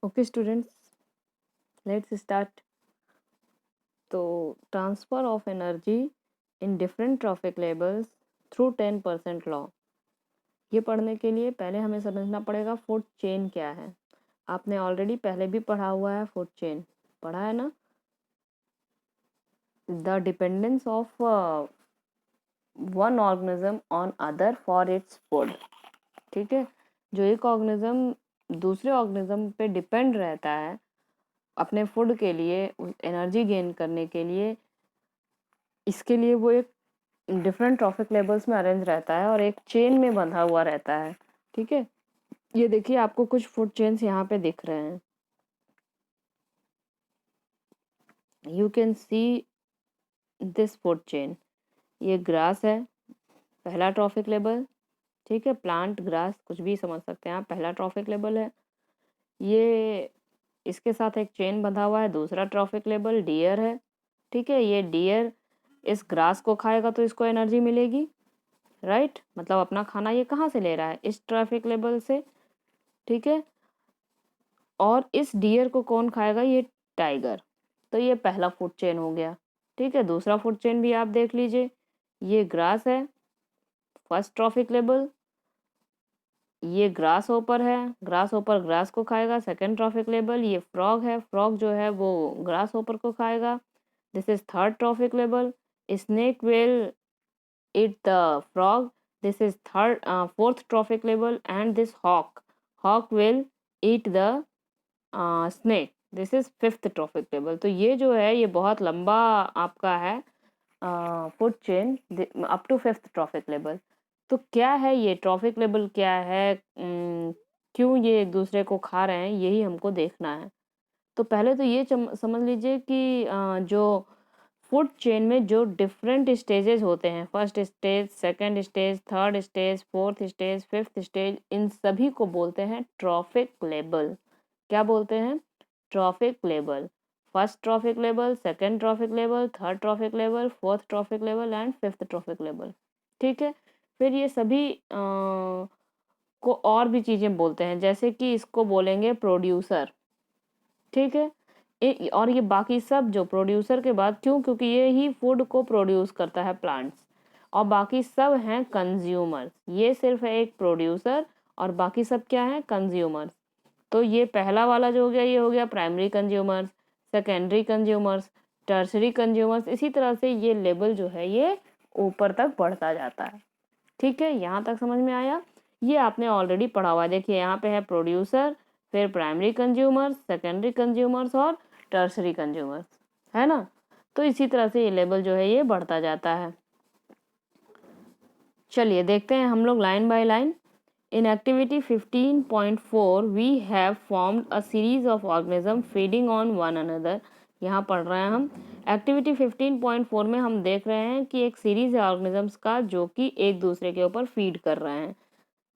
Okay students, let's start. तो transfer of energy in different trophic levels through 10% law, ये पढ़ने के लिए पहले हमें समझना पड़ेगा फूड चेन क्या है। आपने ऑलरेडी पहले भी पढ़ा हुआ है, फूड चेन पढ़ा है ना। The dependence of one organism on other for its food. ठीक है, जो एक ऑर्गेनिज्म दूसरे ऑर्गेनिज्म पे डिपेंड रहता है अपने फूड के लिए, एनर्जी गेन करने के लिए, इसके लिए वो एक डिफरेंट ट्रॉफिक लेवल्स में अरेंज रहता है और एक चेन में बंधा हुआ रहता है। ठीक है, ये देखिए आपको कुछ फूड चेन्स यहाँ पे दिख रहे हैं। You can see this food chain. ये ग्रास है, पहला ट्रॉफिक लेवल। ठीक है, प्लांट, ग्रास, कुछ भी समझ सकते हैं आप, पहला ट्रॉफिक लेवल है। ये इसके साथ एक चेन बंधा हुआ है, दूसरा ट्रॉफिक लेवल डियर है। ठीक है, ये डियर इस ग्रास को खाएगा तो इसको एनर्जी मिलेगी, राइट। मतलब अपना खाना ये कहाँ से ले रहा है, इस ट्रैफिक लेवल से। ठीक है, और इस डियर को कौन खाएगा, ये टाइगर। तो ये पहला फूड चेन हो गया। ठीक है, दूसरा फूड चेन भी आप देख लीजिए। ये ग्रास है, फर्स्ट ट्रॉफिक लेवल। ये ग्रास ओपर है, ग्रास ओपर ग्रास को खाएगा, सेकंड ट्रॉफिक लेवल। ये फ्रॉग है, फ्रॉग जो है वो ग्रास ओपर को खाएगा, this is third trophic level. Snake will eat the frog, this is fourth trophic level. And this hawk will eat the snake, this is fifth trophic level. तो ये जो है ये बहुत लंबा आपका है food chain up to fifth trophic level. तो क्या है ये ट्रॉफिक लेवल, क्या है, क्यों ये एक दूसरे को खा रहे हैं, यही हमको देखना है। तो पहले तो ये समझ लीजिए कि जो फूड चेन में जो डिफरेंट स्टेजेस होते हैं, first stage, second stage, third stage, fourth stage, fifth stage, इन सभी को बोलते हैं ट्रॉफिक लेवल। क्या बोलते हैं, trophic level. First trophic level, second trophic level, third trophic level, fourth trophic level and fifth trophic level. ठीक है, फिर ये सभी को और भी चीज़ें बोलते हैं, जैसे कि इसको बोलेंगे प्रोड्यूसर। ठीक है, और ये बाकी सब जो प्रोड्यूसर के बाद, क्यों, क्योंकि ये ही फूड को प्रोड्यूस करता है, प्लांट्स। और बाकी सब हैं कंज्यूमर्स। ये सिर्फ है एक प्रोड्यूसर और बाकी सब क्या है, कंज्यूमर्स। तो ये पहला वाला जो हो गया, ये हो गया primary consumers, secondary consumers, tertiary consumers. इसी तरह से ये लेवल जो है ये ऊपर तक बढ़ता जाता है। ठीक है, यहाँ तक समझ में आया। ये आपने ऑलरेडी पढ़ा हुआ है। देखिए यहाँ पे है प्रोड्यूसर, फिर प्राइमरी कंज्यूमर्स, सेकेंडरी कंज्यूमर्स और टर्सरी कंज्यूमर्स, है ना। तो इसी तरह से ये लेवल जो है ये बढ़ता जाता है। चलिए देखते हैं हम लोग line by line. In activity 15.4 we have formed a series of organisms feeding on one another। यहाँ पढ़ रहे हैं हम। एक्टिविटी 15.4 में हम देख रहे हैं कि एक सीरीज है ऑर्गेनिजम्स का जो कि एक दूसरे के ऊपर फीड कर रहे हैं।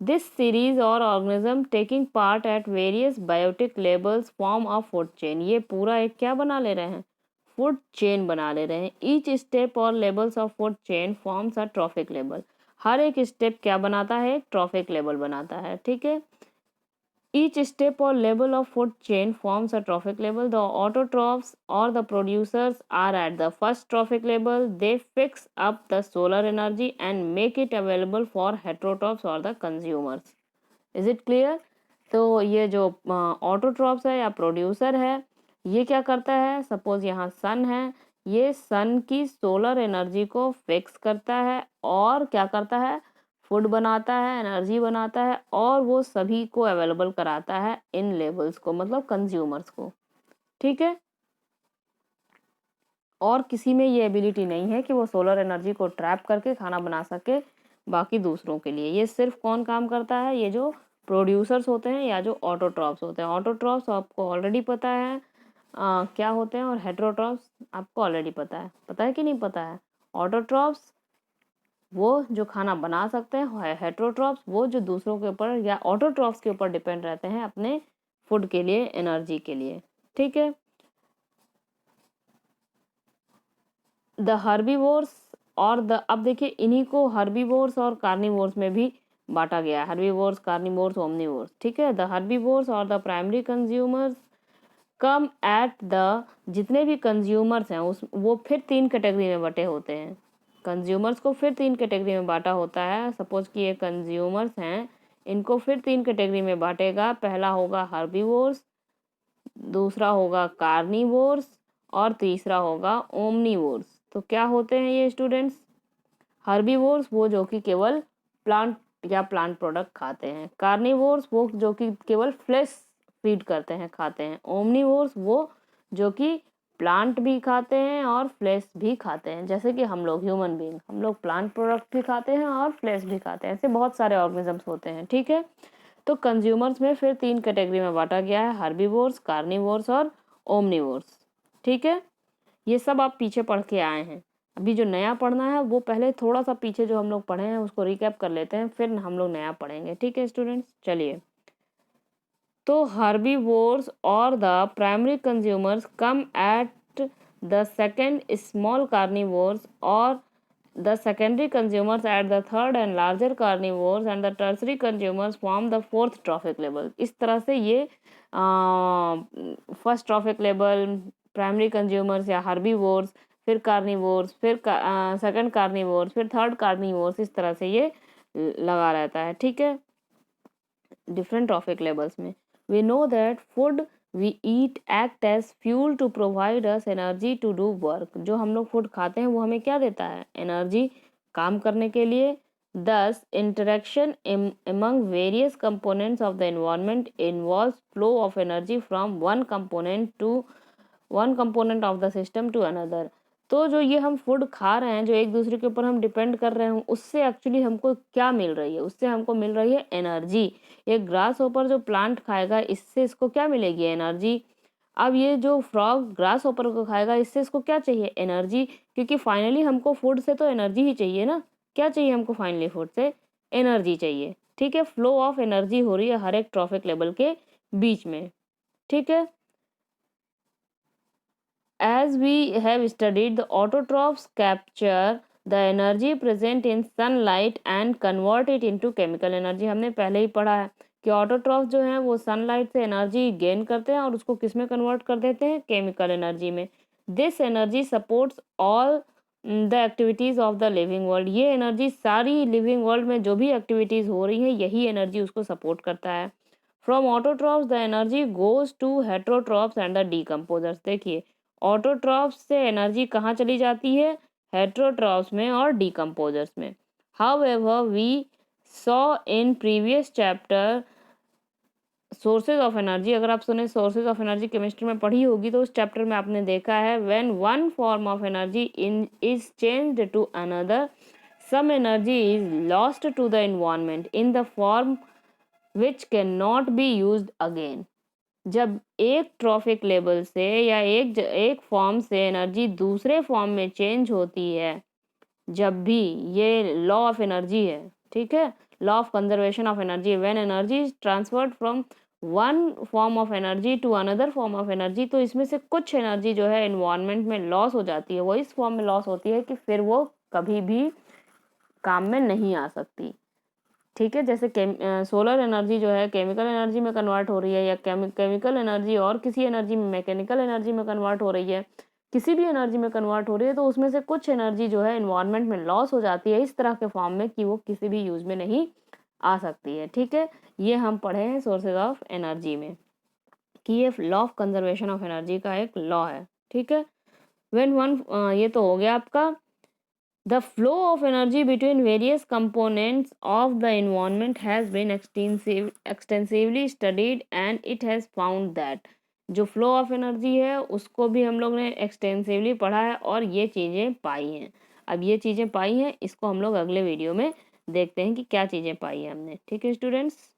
दिस सीरीज और organism taking part at various biotic levels form a food chain. ये पूरा एक क्या बना ले रहे हैं, फूड चेन बना ले रहे हैं। ईच स्टेप और levels of food chain forms a trophic level. हर एक स्टेप क्या बनाता है, एक ट्रॉफिक लेवल बनाता है। ठीक है, each step or level of food chain forms a trophic level. The autotrophs or the producers are at the first trophic level. They fix up the solar energy and make it available for heterotrophs or the consumers. Is it clear? तो ये जो autotrophs है या producer है, ये क्या करता है, सपोज यहाँ सन है, ये सन की सोलर एनर्जी को फिक्स करता है और क्या करता है, फूड बनाता है, एनर्जी बनाता है और वो सभी को अवेलेबल कराता है इन लेवल्स को, मतलब कंज्यूमर्स को। ठीक है, और किसी में ये एबिलिटी नहीं है कि वो सोलर एनर्जी को ट्रैप करके खाना बना सके बाकी दूसरों के लिए। ये सिर्फ कौन काम करता है, ये जो प्रोड्यूसर्स होते हैं या जो ऑटोट्रॉप्स होते हैं। ऑटोट्रॉप्स आपको ऑलरेडी पता है क्या होते हैं, और हेटेरोट्रॉप्स आपको ऑलरेडी पता है कि नहीं पता है। ऑटोट्रॉप्स वो जो खाना बना सकते हैं, हेटेरोट्रॉप्स वो जो दूसरों के ऊपर या ऑटोट्रॉप्स के ऊपर डिपेंड रहते हैं अपने फूड के लिए, एनर्जी के लिए। ठीक है, द हर्बीवोर्स और द, अब देखिए इन्हीं को हर्बीवोर्स और कार्निवोर्स में भी बांटा गया है, हर्बीवोर्स, कार्निवोर्स, ओमनिवोर्स, ठीक है। द हर्बीवोर्स और the primary consumers come at the, जितने भी कंज्यूमर्स हैं उस वो फिर 3 कैटेगरी में बटे होते हैं। कंज्यूमर्स को फिर 3 कैटेगरी में बांटा होता है। सपोज कि ये कंज्यूमर्स हैं, इनको फिर 3 कैटेगरी में बांटेगा। पहला होगा हर्बीवोर्स, दूसरा होगा कार्निवोर्स और तीसरा होगा ओमनिवोर्स। तो क्या होते हैं ये स्टूडेंट्स? हर्बीवोर्स वो जो कि केवल प्लांट या प्लांट प्रोडक्ट खाते हैं। कार्निवोर्स वो जो कि केवल फ्लैश फीड करते हैं, खाते हैं। ओमनिवोर्स वो जो कि प्लांट भी खाते हैं और फ्लैश भी खाते हैं, जैसे कि हम लोग ह्यूमन बीइंग, हम लोग प्लांट प्रोडक्ट भी खाते हैं और फ्लैश भी खाते हैं। ऐसे बहुत सारे ऑर्गेनिजम्स होते हैं, ठीक है। तो कंज्यूमर्स में फिर 3 कैटेगरी में बांटा गया है, हर्बीवोर्स, कार्निवोर्स और ओमनिवोर्स, ठीक है। ये सब आप पीछे पढ़ के आए हैं। अभी जो नया पढ़ना है वो पहले थोड़ा सा पीछे जो हम लोग पढ़े हैं उसको रिकैप कर लेते हैं, फिर हम लोग नया पढ़ेंगे, ठीक है स्टूडेंट्स। चलिए, तो हर्बीवोर्स और the primary consumers come at the second small carnivores और the secondary consumers at the third and larger carnivores and the tertiary consumers form the fourth trophic level। इस तरह से ये first trophic level, primary consumers या herbivores, फिर carnivores, फिर second carnivores, फिर third carnivores, इस तरह से ये लगा रहता है, ठीक है, डिफरेंट ट्रॉफिक लेवल्स में। We know that food we eat act as fuel to provide us energy to do work. जो हम लोग फूड खाते हैं वो हमें क्या देता है? एनर्जी, काम करने के लिए। Thus, interaction among various components of the environment involves flow of energy from one component of the system to another। तो जो ये हम फूड खा रहे हैं, जो एक दूसरे के ऊपर हम डिपेंड कर रहे हैं, उससे एक्चुअली हमको क्या मिल रही है? उससे हमको मिल रही है एनर्जी। ये ग्रास होपर जो प्लांट खाएगा, इससे इसको क्या मिलेगी? एनर्जी। अब ये जो फ्रॉग ग्रास होपर को खाएगा, इससे इसको क्या चाहिए? एनर्जी, क्योंकि फाइनली हमको फूड से तो एनर्जी ही चाहिए ना। क्या चाहिए हमको फाइनली? फूड से एनर्जी चाहिए, ठीक है। फ्लो ऑफ एनर्जी हो रही है हर एक ट्रॉफिक लेवल के बीच में, ठीक है। As we have studied, the autotrophs capture the energy present in sunlight and convert it into chemical energy। हमने पहले ही पढ़ा है कि ऑटोट्रॉफ्स जो हैं वो सनलाइट से एनर्जी गेन करते हैं और उसको किस में कन्वर्ट कर देते हैं? केमिकल एनर्जी में। This energy supports all the activities of the living world. ये एनर्जी सारी लिविंग वर्ल्ड में जो भी एक्टिविटीज़ हो रही हैं, यही एनर्जी उसको सपोर्ट करता है। From autotrophs the energy goes to heterotrophs and the decomposers. देखिए, ऑटोट्रॉफ्स से एनर्जी कहाँ चली जाती है? हेट्रोट्रॉफ्स में और डीकम्पोजर्स में। However we saw in previous chapter sources of energy. अगर आप सुने सोर्सेज ऑफ एनर्जी केमिस्ट्री में पढ़ी होगी तो उस चैप्टर में आपने देखा है, when one form of energy is changed to another, some energy is lost to the environment in the form which can not be used again. जब एक ट्रॉफिक लेवल से या एक फॉर्म से एनर्जी दूसरे फॉर्म में चेंज होती है, जब भी, ये लॉ ऑफ एनर्जी है, ठीक है, law of conservation of energy, when energy is transferred from one form of energy to another form of energy, तो इसमें से कुछ एनर्जी जो है एनवायरनमेंट में लॉस हो जाती है। वो इस फॉर्म में लॉस होती है कि फिर वो कभी भी काम में नहीं आ सकती, ठीक है। जैसे सोलर एनर्जी जो है केमिकल एनर्जी में कन्वर्ट हो रही है, या केमिकल एनर्जी और किसी एनर्जी में, मैकेनिकल एनर्जी में कन्वर्ट हो रही है, किसी भी एनर्जी में कन्वर्ट हो रही है, तो उसमें से कुछ एनर्जी जो है एनवायरनमेंट में लॉस हो जाती है इस तरह के फॉर्म में कि वो किसी भी यूज में नहीं आ सकती है, ठीक है। ये हम पढ़े हैं सोर्सेज ऑफ एनर्जी में कि ये law of conservation of energy का एक लॉ है, ठीक है। व्हेन वन, ये तो हो गया आपका। The flow of energy between various components of the environment has been extensively studied and it has found that जो flow of energy है उसको भी हम लोग ने एक्सटेंसिवली पढ़ा है और ये चीज़ें पाई हैं। अब ये चीज़ें पाई हैं, इसको हम लोग अगले वीडियो में देखते हैं कि क्या चीज़ें पाई हैं हमने, ठीक है स्टूडेंट्स।